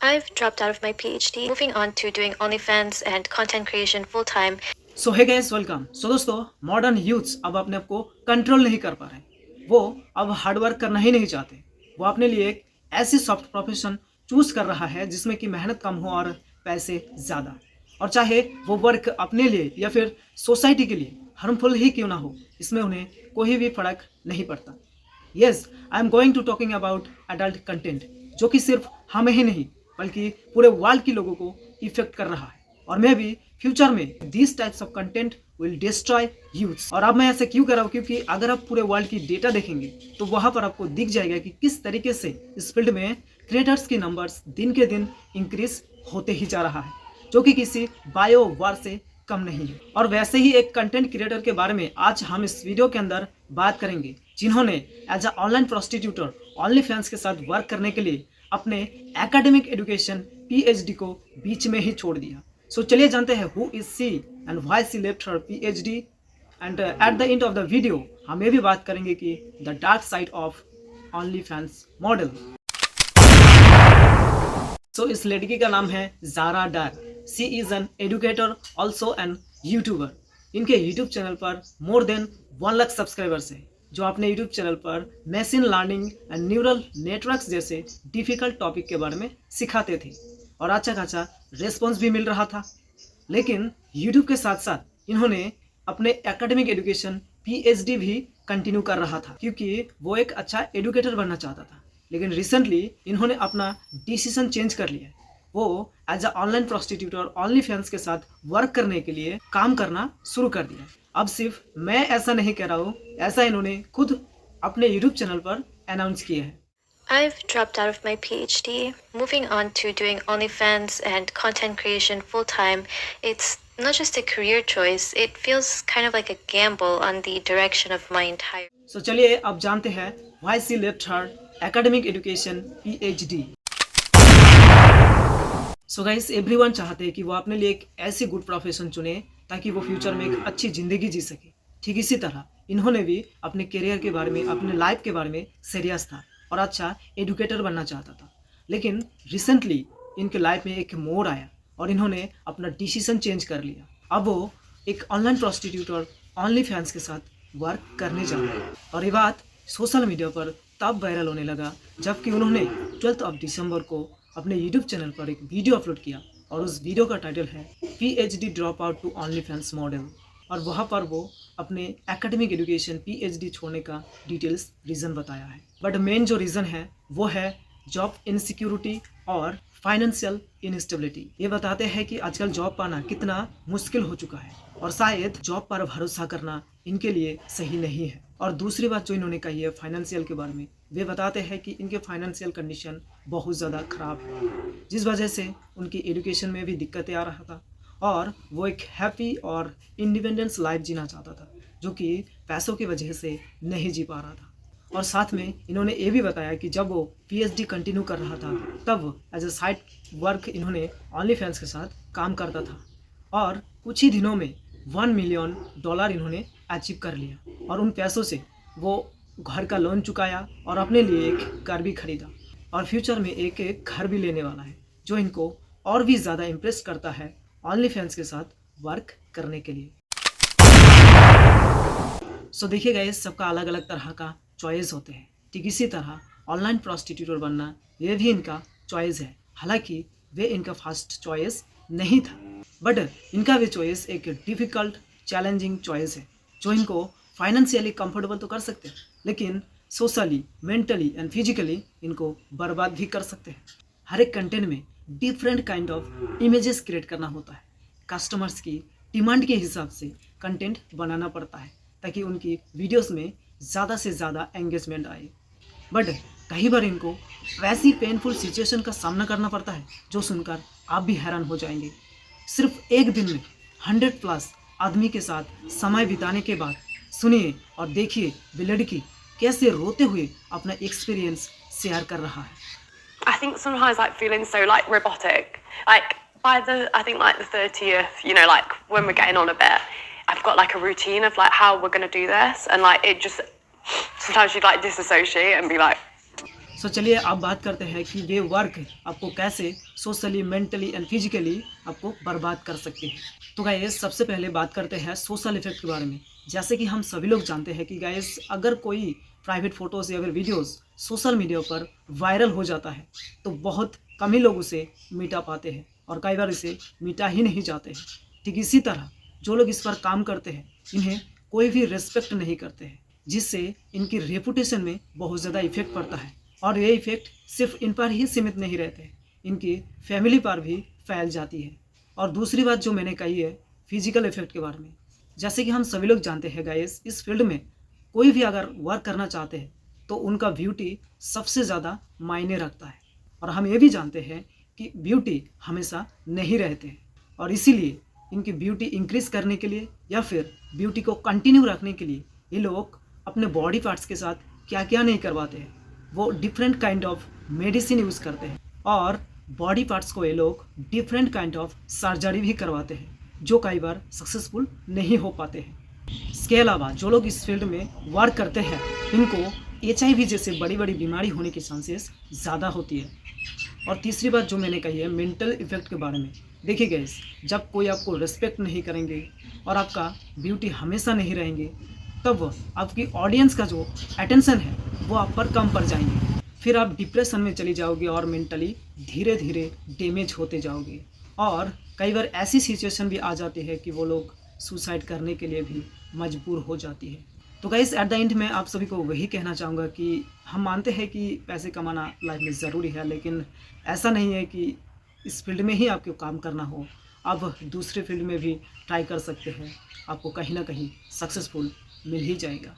I've dropped out of my PhD, moving on to doing OnlyFans and content creation full time. सो है guys welcome. सो दोस्तों, modern youths अब अपने आप को control नहीं कर पा रहे। वो अब हार्ड वर्क करना ही नहीं चाहते। वो अपने लिए एक ऐसी सॉफ्ट प्रोफेशन चूज कर रहा है जिसमें कि मेहनत कम हो और पैसे ज़्यादा। और चाहे वो वर्क अपने लिए या फिर सोसाइटी के लिए हार्मफुल ही क्यों ना हो, इसमें उन्हें कोई भी फर्क नहीं पड़ता। Yes, I am going to talking about adult content, जो कि सिर्फ हमें ही नहीं बल्कि पूरे वर्ल्ड के लोगों को इफेक्ट कर रहा है। और मैं भी फ्यूचर में this types of content will destroy youths. और अब मैं ऐसे क्यों कर रहा हूँ, क्योंकि अगर आप पूरे वर्ल्ड की डेटा देखेंगे तो वहाँ पर आपको दिख जाएगा कि किस तरीके से इस फील्ड में क्रिएटर्स की नंबर्स दिन के दिन इंक्रीज होते ही जा रहा है, जो कि किसी बायो वार से कम नहीं है। और वैसे ही एक कंटेंट क्रिएटर के बारे में आज हम इस वीडियो के अंदर बात करेंगे, जिन्होंने as a online prostitutor OnlyFans के साथ वर्क करने के लिए अपने एकेडमिक एजुकेशन पीएचडी को बीच में ही छोड़ दिया। सो चलिए जानते हैं who is she and why she left her PhD. And at the end of the video हम ये भी बात करेंगे कि the dark side of OnlyFans model. So इस लड़की का नाम है Zara Dar. She is an educator, also an YouTuber. इनके यूट्यूब चैनल पर मोर देन 1 लाख सब्सक्राइबर्स हैं, जो अपने यूट्यूब चैनल पर machine learning and neural networks जैसे डिफ़िकल्ट टॉपिक के बारे में सिखाते थे और अच्छा खासा रेस्पॉन्स भी मिल रहा था। लेकिन यूट्यूब के साथ साथ इन्होंने अपने एकेडमिक एजुकेशन पीएचडी भी कंटिन्यू कर रहा था, क्योंकि वो एक अच्छा एडुकेटर बनना चाहता था। लेकिन रिसेंटली इन्होंने अपना डिसीजन चेंज कर लिया। वो as a online prostitutor OnlyFans के साथ वर्क करने के लिए काम करना शुरू कर दिया। अब सिर्फ मैं ऐसा नहीं कह रहा हूँ, ऐसा इन्होंने खुद अपने यूट्यूब चैनल पर अनाउंस किया है। I've dropped out of my PhD, moving on to doing OnlyFans and content creation full time. It's not just a career choice, it feels kind of like a gamble on the direction of my entire. सो चलिए अब जानते हैं why she left her academic education PhD. So guys, everyone चाहते हैं कि वो अपने लिए एक ऐसी गुड प्रोफेशन चुने ताकि वो फ्यूचर में एक अच्छी ज़िंदगी जी सके। ठीक इसी तरह इन्होंने भी अपने करियर के बारे में, अपने लाइफ के बारे में सीरियस था और अच्छा एडुकेटर बनना चाहता था। लेकिन रिसेंटली इनके लाइफ में एक मोड़ आया और इन्होंने अपना डिसीजन चेंज कर लिया। अब वो एक ऑनलाइन प्रोस्टिट्यूटर ओनली फैंस के साथ वर्क करने जा रहे हैं। और ये बात सोशल मीडिया पर तब वायरल होने लगा जबकि उन्होंने 12 दिसंबर को अपने यूट्यूब चैनल पर एक वीडियो अपलोड किया और उस वीडियो का टाइटल है PhD drop out to OnlyFans model. और वहाँ पर वो अपने एकेडमिक एजुकेशन पीएचडी छोड़ने का डिटेल्स रीज़न बताया है। बट मेन जो रीज़न है वो है जॉब इनसिक्योरिटी और फाइनेंशियल इनस्टेबिलिटी। ये बताते हैं कि आजकल जॉब पाना कितना मुश्किल हो चुका है और शायद जॉब पर भरोसा करना इनके लिए सही नहीं है। और दूसरी बात जो इन्होंने कही है फाइनेंशियल के बारे में, वे बताते हैं कि इनके फाइनेंशियल कंडीशन बहुत ज़्यादा ख़राब है, जिस वजह से उनकी एजुकेशन में भी दिक्कतें आ रहा था और वो एक हैप्पी और इंडिपेंडेंस लाइफ जीना चाहता था, जो कि पैसों की वजह से नहीं जी पा रहा था। और साथ में इन्होंने ये भी बताया कि जब वो पीएचडी कंटिन्यू कर रहा था तब एज अ साइड वर्क इन्होंने ओनली फैंस के साथ काम करता था और कुछ ही दिनों में $1 मिलियन इन्होंने अचीव कर लिया। और उन पैसों से वो घर का लोन चुकाया और अपने लिए एक कार भी खरीदा और फ्यूचर में एक घर भी लेने वाला है, जो इनको और भी ज़्यादा इम्प्रेस करता है ओनली फैंस के साथ वर्क करने के लिए। सो देखिएगा, इस सबका अलग अलग तरह का चॉइस होते हैं। ठीक इसी तरह ऑनलाइन प्रोस्टिट्यूटर बनना ये भी इनका चॉइस है। हालांकि वे इनका फर्स्ट चॉइस नहीं था, बट इनका भी चॉइस एक डिफ़िकल्ट चैलेंजिंग चॉइस है, जो इनको फाइनेंशियली कंफर्टेबल तो कर सकते हैं लेकिन सोशली, मेंटली एंड फिजिकली इनको बर्बाद भी कर सकते हैं। हर एक कंटेंट में different kind of images create करना होता है। कस्टमर्स की डिमांड के हिसाब से कंटेंट बनाना पड़ता है ताकि उनकी वीडियोस में ज़्यादा से ज़्यादा एंगेजमेंट आए। बट कई बार इनको वैसी पेनफुल सिचुएशन का सामना करना पड़ता है जो सुनकर आप भी हैरान हो जाएंगे। सिर्फ एक दिन में 100+ आदमी के साथ समय बिताने के बाद सुनिए और देखिए वे लड़की कैसे रोते हुए अपना एक्सपीरियंस शेयर कर रहा है। I think sometimes like feeling so like robotic. Like by I think like the 30th, like when we're getting on a bit, I've got like a routine of like how we're gonna do this, and like it just sometimes you'd like disassociate and be like. सो चलिए अब बात करते हैं कि वे work आपको कैसे socially, mentally and physically आपको बर्बाद कर सकती है। तो गाइस सबसे पहले बात करते हैं सोशल इफेक्ट के बारे में। जैसे कि हम सभी लोग जानते हैं कि गाइस अगर कोई प्राइवेट फ़ोटोज़ या फिर वीडियोज़ सोशल मीडिया पर वायरल हो जाता है तो बहुत कम ही लोग उसे मिटा पाते हैं और कई बार इसे मिटा ही नहीं जाते हैं। ठीक इसी तरह जो लोग इस पर काम करते हैं इन्हें कोई भी रिस्पेक्ट नहीं करते हैं, जिससे इनकी रेपुटेशन में बहुत ज़्यादा इफेक्ट पड़ता है। और ये इफेक्ट सिर्फ इन पर ही सीमित नहीं रहते, इनकी फैमिली पर भी फैल जाती है। और दूसरी बात जो मैंने कही है फिजिकल इफेक्ट के बारे में, जैसे कि हम सभी लोग जानते हैं गाइस इस फील्ड में कोई भी अगर वर्क करना चाहते हैं तो उनका ब्यूटी सबसे ज़्यादा मायने रखता है। और हम ये भी जानते हैं कि ब्यूटी हमेशा नहीं रहते हैं, और इसीलिए इनकी ब्यूटी इंक्रीज़ करने के लिए या फिर ब्यूटी को कंटिन्यू रखने के लिए ये लोग अपने बॉडी पार्ट्स के साथ क्या क्या नहीं करवाते हैं। वो different kind of medicine use करते हैं और बॉडी पार्ट्स को ये लोग डिफरेंट काइंड ऑफ सर्जरी भी करवाते हैं, जो कई बार सक्सेसफुल नहीं हो पाते हैं। इसके अलावा जो लोग इस फील्ड में वर्क करते हैं इनको HIV जैसे बड़ी बड़ी बीमारी होने के चांसेस ज़्यादा होती है। और तीसरी बात जो मैंने कही है मेंटल इफेक्ट के बारे में। देखिए गाइस जब कोई आपको रिस्पेक्ट नहीं करेंगे और आपका ब्यूटी हमेशा नहीं रहेंगे तब आपकी ऑडियंस का जो अटेंशन है वो आप पर कम पड़ जाएंगे, फिर आप डिप्रेशन में चली जाओगे और मेंटली धीरे धीरे डैमेज होते जाओगे। और कई बार ऐसी सिचुएशन भी आ जाती है कि वो लोग सुसाइड करने के लिए भी मजबूर हो जाती है। तो गाइस एट द एंड में आप सभी को वही कहना चाहूँगा कि हम मानते हैं कि पैसे कमाना लाइफ में ज़रूरी है, लेकिन ऐसा नहीं है कि इस फील्ड में ही आपको काम करना हो। आप दूसरे फील्ड में भी ट्राई कर सकते हैं, आपको कहीं ना कहीं सक्सेसफुल मिल ही जाएगा।